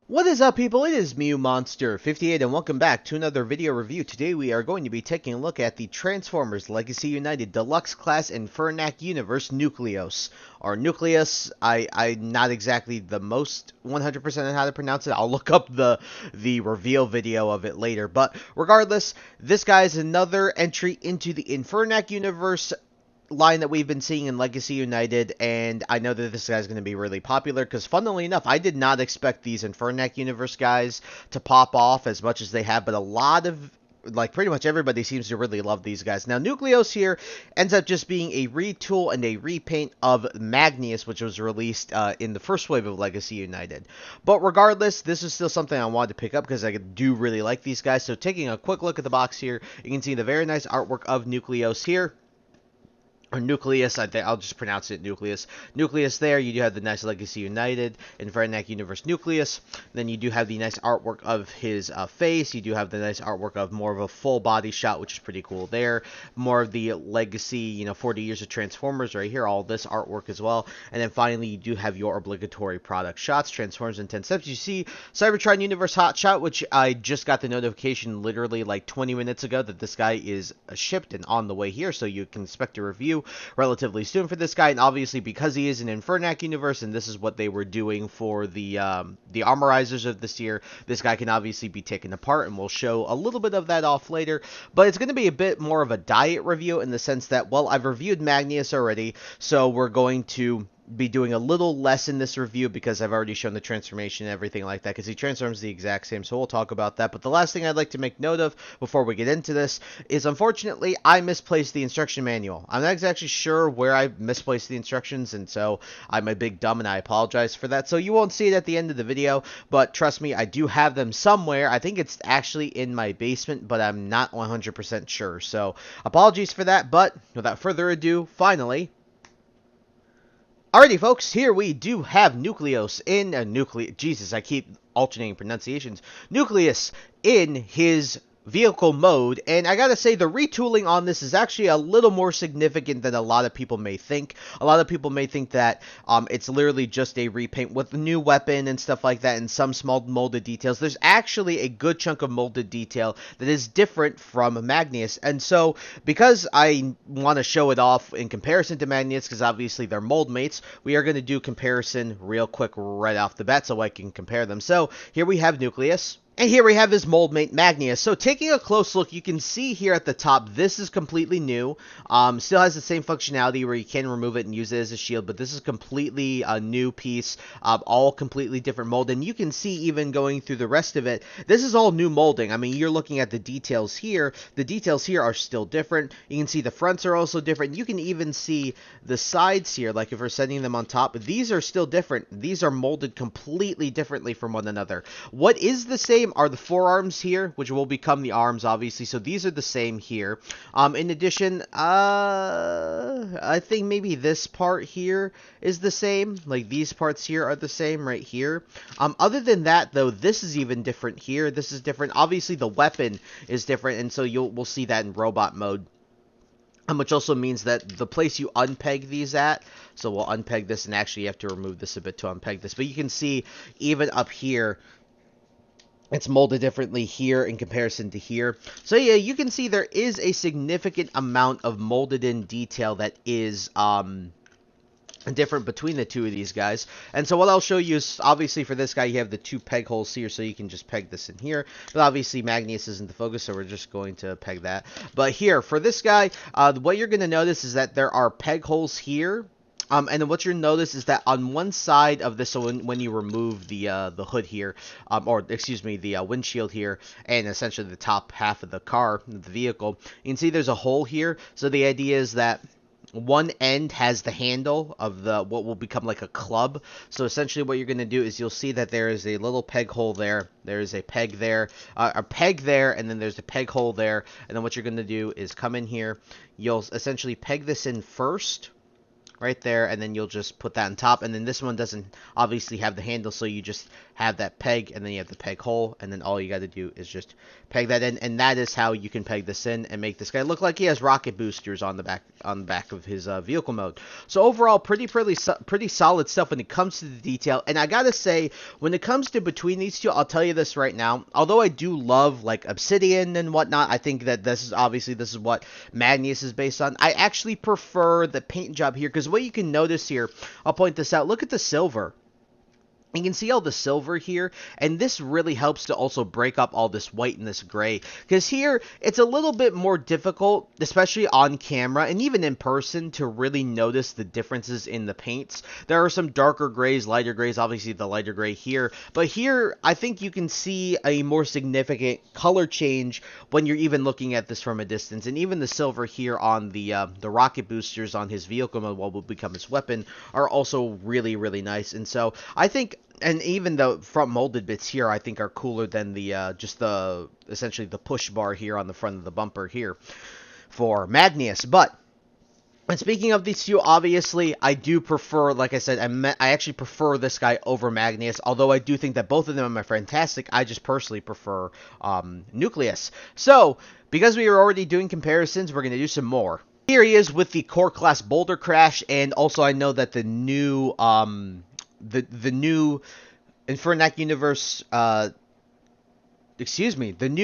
What is up, people? It is Mew Monster 58 and welcome back to another video review. Today we are going to be taking a look at the Transformers Legacy United Deluxe Class Infernac Universe Nucleos. Or Nucleus, I'm not exactly the most 100% on how to pronounce it. I'll look up the reveal video of it later. But regardless, this guy is another entry into the Infernac Universe line that we've been seeing in Legacy United, and I know that this guy's going to be really popular because, funnily enough, I did not expect these Infernac Universe guys to pop off as much as they have, but a lot of, like, pretty much everybody seems to really love these guys. Now, Nucleos here ends up just being a retool and a repaint of Magnus, which was released in the first wave of Legacy United. But regardless, this is still something I wanted to pick up because I do really like these guys. So taking a quick look at the box here, you can see the very nice artwork of Nucleos here. Or Nucleus, I'll just pronounce it Nucleus. Nucleus there, you do have the nice Legacy United, Infernac Universe Nucleus. Then you do have the nice artwork of his face. You do have the nice artwork of more of a full body shot, which is pretty cool there. More of the Legacy, 40 years of Transformers right here, all this artwork as well. And then finally, you do have your obligatory product shots, Transformers in 10 steps. You see Cybertron Universe Hot Shot, which I just got the notification literally like 20 minutes ago that this guy is shipped and on the way here, so you can expect a review relatively soon for this guy. And obviously, because he is an Infernac universe and this is what they were doing for the armorizers of this year, this guy can obviously be taken apart, and we'll show a little bit of that off later. But it's going to be a bit more of a diet review in the sense that, well, I've reviewed Magnus already, so we're going to be doing a little less in this review because I've already shown the transformation and everything like that, because he transforms the exact same, so we'll talk about that. But the last thing I'd like to make note of before we get into this is, unfortunately, I misplaced the instruction manual. I'm not exactly sure where I misplaced the instructions, and so I'm a big dumb, and I apologize for that. So you won't see it at the end of the video, but trust me, I do have them somewhere. I think it's actually in my basement, but I'm not 100% sure, so apologies for that. But without further ado, finally, alrighty, folks, here we do have Nucleus in Jesus, I keep alternating pronunciations. Nucleus in his vehicle mode, and I gotta say, the retooling on this is actually a little more significant than a lot of people may think. A lot of people may think that it's literally just a repaint with a new weapon and stuff like that and some small molded details. There's actually a good chunk of molded detail that is different from Magnus, and so because I want to show it off in comparison to Magnus, because obviously they're mold mates, we are going to do comparison real quick right off the bat so I can compare them. So here we have Nucleus. And here we have his mold mate, Magnus. So taking a close look, you can see here at the top, this is completely new. Still has the same functionality where you can remove it and use it as a shield, but this is completely a new piece, all completely different mold. And you can see even going through the rest of it, this is all new molding. I mean, you're looking at the details here. The details here are still different. You can see the fronts are also different. You can even see the sides here, like if we're setting them on top, these are still different. These are molded completely differently from one another. What is the same are the forearms here, which will become the arms, obviously. So these are the same here. In addition, I think maybe this part here is the same. Like these parts here are the same right here. Other than that, though, this is even different here. This is different. Obviously, the weapon is different, and so we'll see that in robot mode. Which also means that the place you unpeg these at, so we'll unpeg this, and actually you have to remove this a bit to unpeg this. But you can see even up here, it's molded differently here in comparison to here. So yeah, you can see there is a significant amount of molded in detail that is different between the two of these guys. And so what I'll show you is, obviously for this guy, you have the two peg holes here, so you can just peg this in here. But obviously Magnus isn't the focus, so we're just going to peg that. But here, for this guy, what you're going to notice is that there are peg holes here. And then what you'll notice is that on one side of this, so when you remove the hood here, or excuse me, the windshield here, and essentially the top half of the car, the vehicle, you can see there's a hole here. So the idea is that one end has the handle of what will become like a club. So essentially what you're going to do is you'll see that there is a little peg hole there. There is a peg there, and then there's a peg hole there. And then what you're going to do is come in here. You'll essentially peg this in first. right there, and then you'll just put that on top. And then this one doesn't obviously have the handle, so you just have that peg, and then you have the peg hole, and then all you got to do is just peg that in, and that is how you can peg this in and make this guy look like he has rocket boosters on the back of his vehicle mode. So overall, pretty solid stuff when it comes to the detail. And I gotta say, when it comes to between these two, I'll tell you this right now. Although I do love like Obsidian and whatnot, I think that this is what Magnus is based on. I actually prefer the paint job here, because what you can notice here, I'll point this out. Look at the silver. You can see all the silver here, and this really helps to also break up all this white and this gray, because here it's a little bit more difficult, especially on camera and even in person, to really notice the differences in the paints. There are some darker grays, lighter grays, obviously the lighter gray here, but here I think you can see a more significant color change when you're even looking at this from a distance. And even the silver here on the rocket boosters on his vehicle mode, what will become his weapon, are also really, really nice. And so I think, and even the front molded bits here, I think are cooler than the essentially the push bar here on the front of the bumper here for Magnus. But and speaking of these two, obviously I do prefer, like I said, I actually prefer this guy over Magnus. Although I do think that both of them are fantastic, I just personally prefer Nucleous. So because we are already doing comparisons, we're going to do some more. Here he is with the core class Boulder Crash, and also I know that the new the new Infernac universe, the new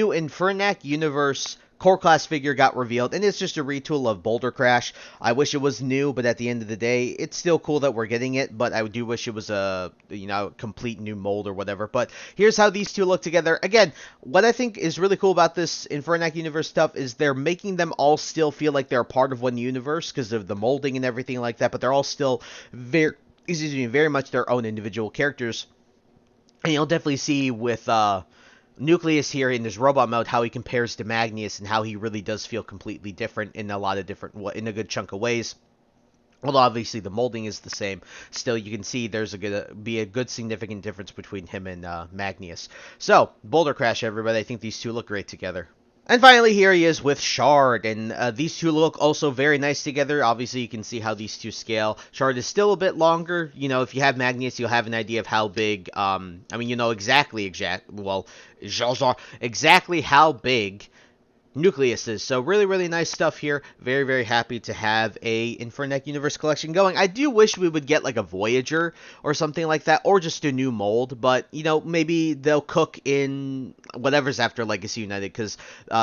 Infernac universe core class figure got revealed, and it's just a retool of Boulder Crash. I wish it was new, but at the end of the day, it's still cool that we're getting it, but I do wish it was a, complete new mold or whatever. But here's how these two look together. Again, what I think is really cool about this Infernac universe stuff is they're making them all still feel like they're a part of one universe because of the molding and everything like that, but they're all still very much their own individual characters. And you'll definitely see with Nucleus here in this robot mode how he compares to Magnus and how he really does feel completely different in a good chunk of ways. Although obviously the molding is the same, still you can see there's gonna be a good significant difference between him and Magnus. So Boulder Crash, everybody. I think these two look great together. And finally, here he is with Shard, and these two look also very nice together. Obviously, you can see how these two scale. Shard is still a bit longer. If you have Magnus, you'll have an idea of how big, exactly how big Nucleus is. So really, really nice stuff here. Very, very happy to have a Infernac Universe collection going. I do wish we would get like a Voyager or something like that, or just a new mold, but maybe they'll cook in whatever's after Legacy United, because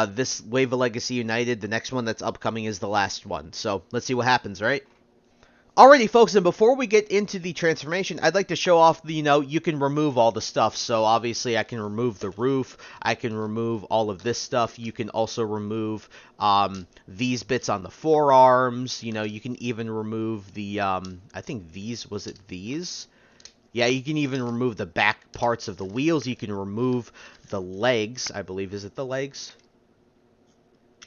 this wave of Legacy United, the next one that's upcoming, is the last one. So let's see what happens, right? Alrighty, folks, and before we get into the transformation, I'd like to show off you can remove all the stuff. So obviously I can remove the roof, I can remove all of this stuff. You can also remove these bits on the forearms. You can even remove the I think these, was it these? Yeah, you can even remove the back parts of the wheels. You can remove the legs, I believe. Is it the legs?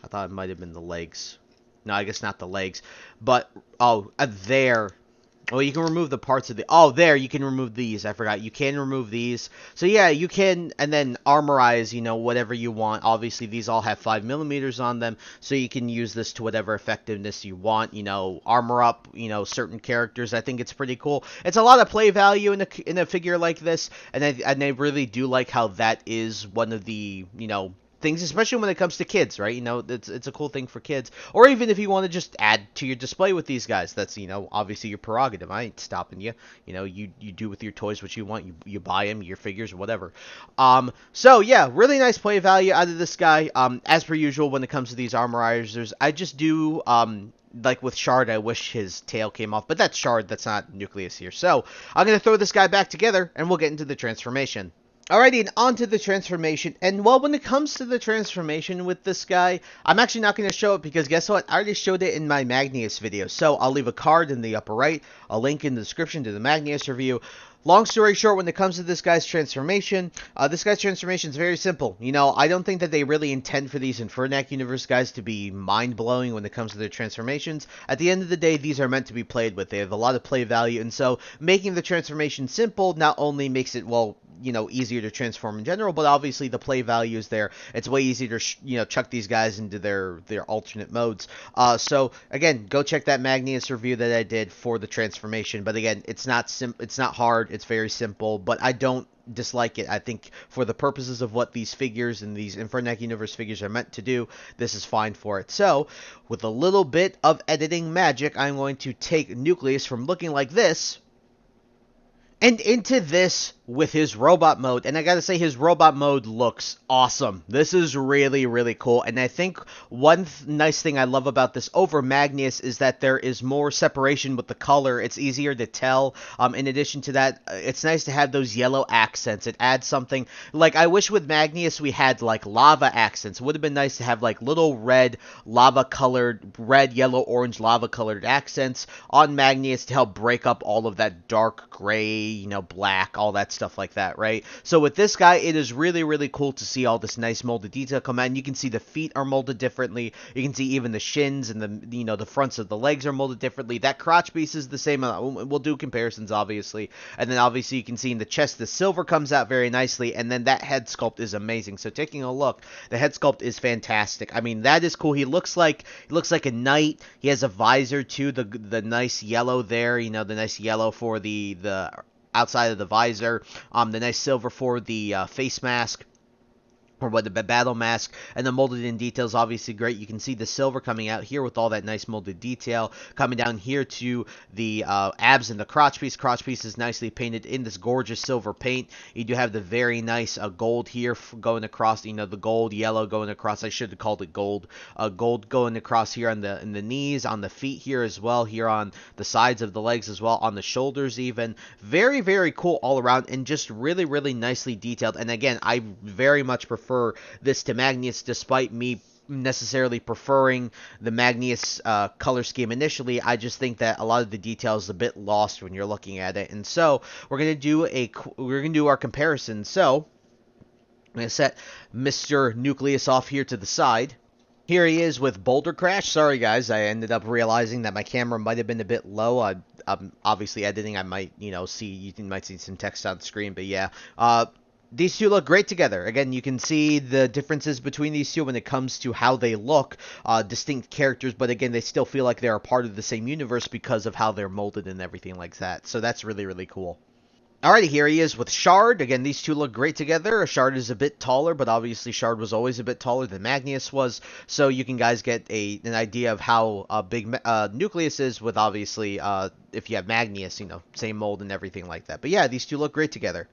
I thought it might have been the legs. No, I guess not the legs. But, there. Oh, you can remove the parts of the... Oh, there, you can remove these. I forgot. You can remove these. So, yeah, you can, and then armorize, whatever you want. Obviously, these all have 5mm on them, so you can use this to whatever effectiveness you want. Armor up, certain characters. I think it's pretty cool. It's a lot of play value in a figure like this, and I really do like how that is one of the, things, especially when it comes to kids, right? It's a cool thing for kids. Or even if you want to just add to your display with these guys, that's, obviously your prerogative. I ain't stopping you. You do with your toys what you want. You buy them, your figures, whatever. So yeah, really nice play value out of this guy. As per usual, when it comes to these armorizers, I just do, like with Shard, I wish his tail came off, but that's Shard, that's not Nucleus here. So I'm going to throw this guy back together, and we'll get into the transformation. Alrighty, and on to the transformation. And well, when it comes to the transformation with this guy, I'm actually not going to show it because guess what? I already showed it in my Magnus video. So I'll leave a card in the upper right, a link in the description to the Magnus review. Long story short, when it comes to this guy's transformation is very simple. I don't think that they really intend for these Infernac Universe guys to be mind-blowing when it comes to their transformations. At the end of the day, these are meant to be played with. They have a lot of play value, and so making the transformation simple not only makes it, well, easier to transform in general, but obviously the play value is there. It's way easier to chuck these guys into their alternate modes. So again, go check that Magnius review that I did for the transformation. But again, it's not hard. It's very simple. But I don't dislike it. I think for the purposes of what these figures and these Infernac universe figures are meant to do, this is fine for it. So with a little bit of editing magic, I'm going to take Nucleus from looking like this and into this with his robot mode. And I gotta say, his robot mode looks awesome. This is really, really cool. And I think one nice thing I love about this over Magnius is that there is more separation with the color. It's easier to tell. In addition to that, it's nice to have those yellow accents. It adds something. Like, I wish with Magnius we had, like, lava accents. It would have been nice to have, like, little red, lava-colored, red, yellow, orange, lava-colored accents on Magnius to help break up all of that dark gray, black, all that stuff like that, right? So with this guy, it is really, really cool to see all this nice molded detail come out. And you can see the feet are molded differently. You can see even the shins and the fronts of the legs are molded differently. That crotch piece is the same. We'll do comparisons, obviously. And then obviously you can see in the chest, the silver comes out very nicely. And then that head sculpt is amazing. So taking a look, the head sculpt is fantastic. I mean, that is cool. He looks like a knight. He has a visor too. The nice yellow there, the nice yellow for the outside of the visor, the nice silver for the face mask, or what, the battle mask, and the molded in details obviously great. You can see the silver coming out here with all that nice molded detail coming down here to the abs and the crotch piece. Crotch piece is nicely painted in this gorgeous silver paint. You do have the very nice gold here going across, the gold yellow going across. I should have called it gold. Gold going across here on the knees, on the feet here as well, here on the sides of the legs as well, on the shoulders even. Very, very cool all around, and just really, really nicely detailed. And again, I very much prefer this to Magnius, despite me necessarily preferring the Magnius color scheme initially. I just think that a lot of the detail is a bit lost when you're looking at it. And so we're gonna do our comparison. So I'm gonna set Mr. Nucleus off here to the side. Here he is with Boulder Crash. Sorry guys, I ended up realizing that my camera might have been a bit low. I'm obviously editing. I might you might see some text on the screen, but yeah. These two look great together. Again, you can see the differences between these two when it comes to how they look, distinct characters, but again, they still feel like they're a part of the same universe because of how they're molded and everything like that. So that's really, really cool. Alrighty, here he is with Shard. Again, these two look great together. Shard is a bit taller, but obviously Shard was always a bit taller than Magnius was. So you can guys get an idea of how big Nucleus is with obviously if you have Magnius, same mold and everything like that. But yeah, these two look great together.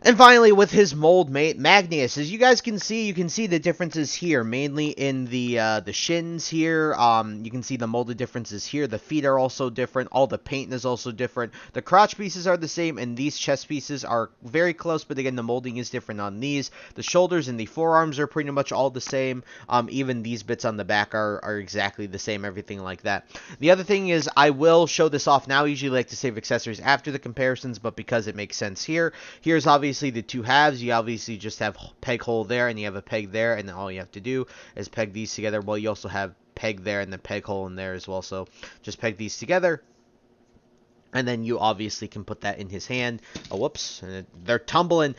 And finally, with his mold mate, Magnius, as you guys can see, the differences here, mainly in the shins here. You can see the molded differences here. The feet are also different. All the paint is also different. The crotch pieces are the same, and these chest pieces are very close, but again, the molding is different on these. The shoulders and the forearms are pretty much all the same. Even these bits on the back are exactly the same, everything like that. The other thing is, I will show this off now. I usually like to save accessories after the comparisons, but because it makes sense here. Here's obviously the two halves. You obviously just have peg hole there, and you have a peg there, and then all you have to do is peg these together. Well, you also have peg there and the peg hole in there as well, so just peg these together. And then you obviously can put that in his hand. Oh, whoops. They're tumbling.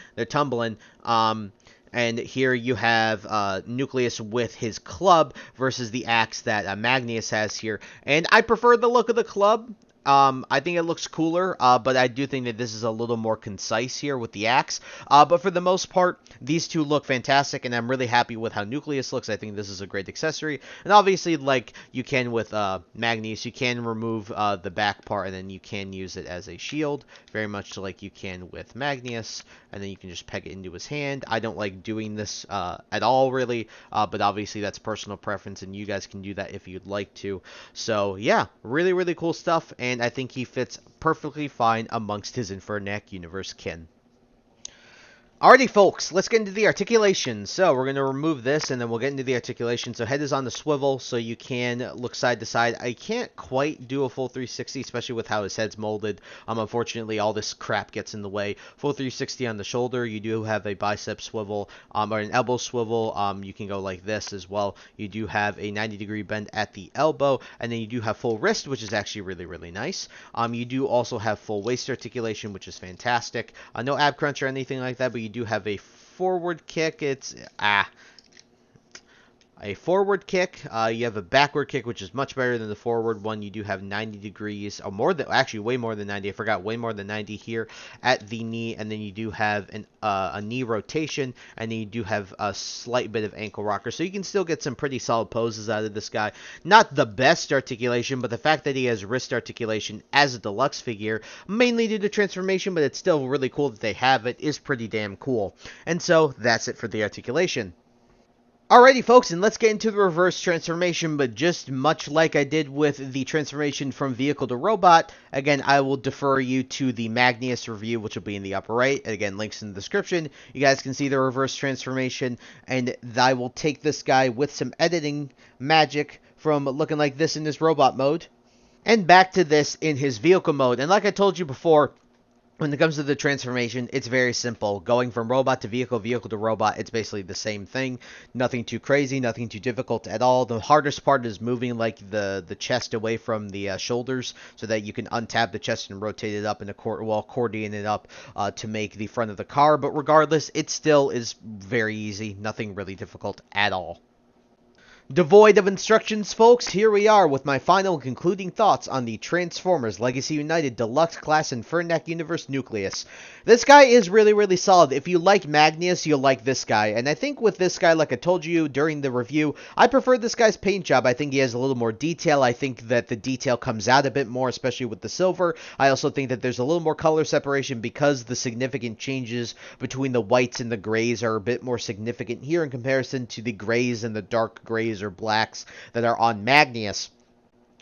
And here you have Nucleus with his club versus the axe that Magnius has here. And I prefer the look of the club. I think it looks cooler, but I do think that this is a little more concise here with the axe. But for the most part, these two look fantastic, and I'm really happy with how Nucleus looks. I think this is a great accessory. And obviously, like you can with Magnius, you can remove the back part, and then you can use it as a shield, very much like you can with Magnius. And then you can just peg it into his hand. I don't like doing this at all, really, but obviously that's personal preference, and you guys can do that if you'd like to. So yeah, really, really cool stuff, and I think he fits perfectly fine amongst his Infernac universe kin. Alrighty, folks, let's get into the articulation. So we're going to remove this, and then we'll get into the articulation. So head is on the swivel, so you can look side to side. I can't quite do a full 360, especially with how his head's molded. Unfortunately, all this crap gets in the way. Full 360 on the shoulder. You do have a bicep swivel, or an elbow swivel. You can go like this as well. You do have a 90-degree bend at the elbow, and then you do have full wrist, which is actually really, really nice. You do also have full waist articulation, which is fantastic. No ab crunch or anything like that, but you do have a forward kick. It's a forward kick. You have a backward kick, which is much better than the forward one. You do have 90 degrees, or more than, actually way more than 90. I forgot, way more than 90 here at the knee, and then you do have a knee rotation, and then you do have a slight bit of ankle rocker, so you can still get some pretty solid poses out of this guy. Not the best articulation, but the fact that he has wrist articulation as a deluxe figure, mainly due to transformation, but it's still really cool that they have it, is pretty damn cool. And so that's it for the articulation. Alrighty, folks, and let's get into the reverse transformation, but just much like I did with the transformation from vehicle to robot, again, I will defer you to the Magnus review, which will be in the upper right. And again, links in the description. You guys can see the reverse transformation, and I will take this guy with some editing magic from looking like this in this robot mode, and back to this in his vehicle mode. And like I told you before, when it comes to the transformation, it's very simple. Going from robot to vehicle, vehicle to robot, it's basically the same thing. Nothing too crazy, nothing too difficult at all. The hardest part is moving like the chest away from the shoulders so that you can untap the chest and rotate it up in accordion it up to make the front of the car. But regardless, it still is very easy. Nothing really difficult at all. Devoid of instructions, folks, here we are with my final and concluding thoughts on the Transformers Legacy United Deluxe Class Infernac Universe Nucleus. This guy is really, really solid. If you like Magnus, you'll like this guy. And I think with this guy, like I told you during the review, I prefer this guy's paint job. I think he has a little more detail. I think that the detail comes out a bit more, especially with the silver. I also think that there's a little more color separation because the significant changes between the whites and the grays are a bit more significant here in comparison to the grays and the dark grays or blacks that are on Magnus.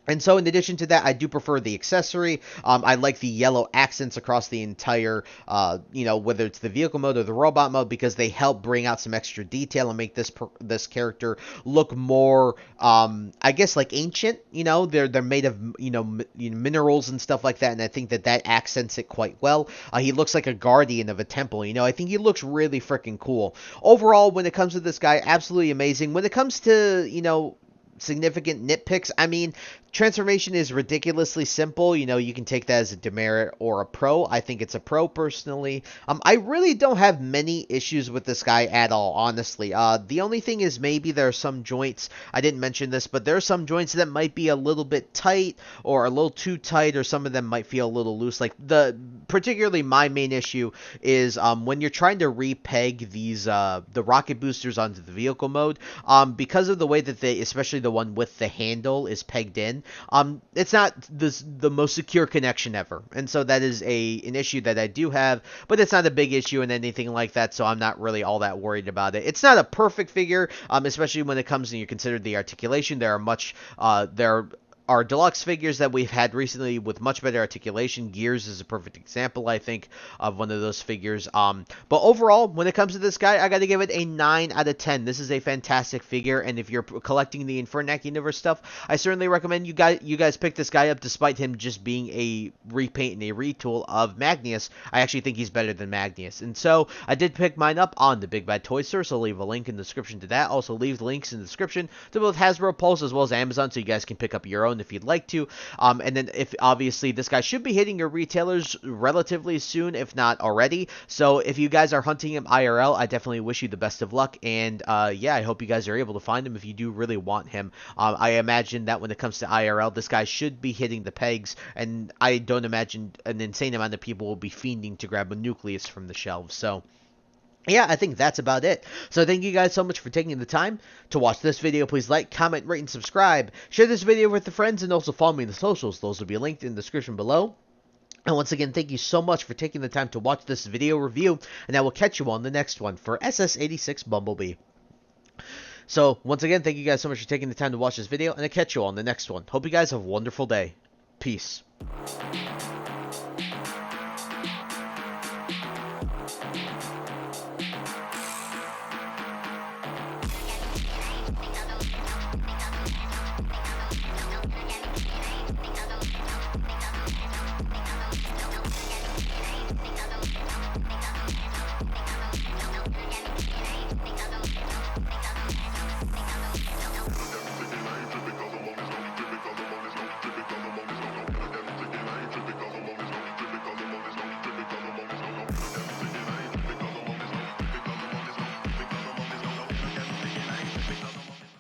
And so in addition to that, I do prefer the accessory. I like the yellow accents across the entire, whether it's the vehicle mode or the robot mode, because they help bring out some extra detail and make this character look more, I guess, like ancient. They're made of, minerals and stuff like that, and I think that accents it quite well. He looks like a guardian of a temple. I think he looks really freaking cool. Overall, when it comes to this guy, absolutely amazing. When it comes to, significant nitpicks, I mean, transformation is ridiculously simple. You can take that as a demerit or a pro. I think it's a pro personally. I really don't have many issues with this guy at all, honestly. The only thing is maybe there are some joints, I didn't mention this, but there are some joints that might be a little bit tight or a little too tight, or some of them might feel a little loose. Like particularly my main issue is when you're trying to repeg these the rocket boosters onto the vehicle mode, because of the way that they, especially the one with the handle, is pegged in. It's not the most secure connection ever, and so that is an issue that I do have, but it's not a big issue and anything like that, so I'm not really all that worried about it. It's not a perfect figure, especially when it comes and you consider the articulation. There are deluxe figures that we've had recently with much better articulation. Gears is a perfect example, I think, of one of those figures. But overall, when it comes to this guy, I got to give it a 9 out of 10. This is a fantastic figure, and if you're collecting the Infernac Universe stuff, I certainly recommend you guys pick this guy up, despite him just being a repaint and a retool of Magnus. I actually think he's better than Magnus. And so, I did pick mine up on the Big Bad Toy Store, so I'll leave a link in the description to that. Also, leave links in the description to both Hasbro Pulse as well as Amazon, so you guys can pick up your own if you'd like to. And then if obviously this guy should be hitting your retailers relatively soon, if not already. So if you guys are hunting him IRL, I definitely wish you the best of luck. And yeah, I hope you guys are able to find him if you do really want him. I imagine that when it comes to IRL, this guy should be hitting the pegs, and I don't imagine an insane amount of people will be fiending to grab a Nucleus from the shelves. So yeah, I think that's about it. So thank you guys so much for taking the time to watch this video. Please like, comment, rate, and subscribe. Share this video with your friends, and also follow me on the socials. Those will be linked in the description below. And once again, thank you so much for taking the time to watch this video review, and I will catch you on the next one for SS86 Bumblebee. So once again, thank you guys so much for taking the time to watch this video, and I'll catch you on the next one. Hope you guys have a wonderful day. Peace.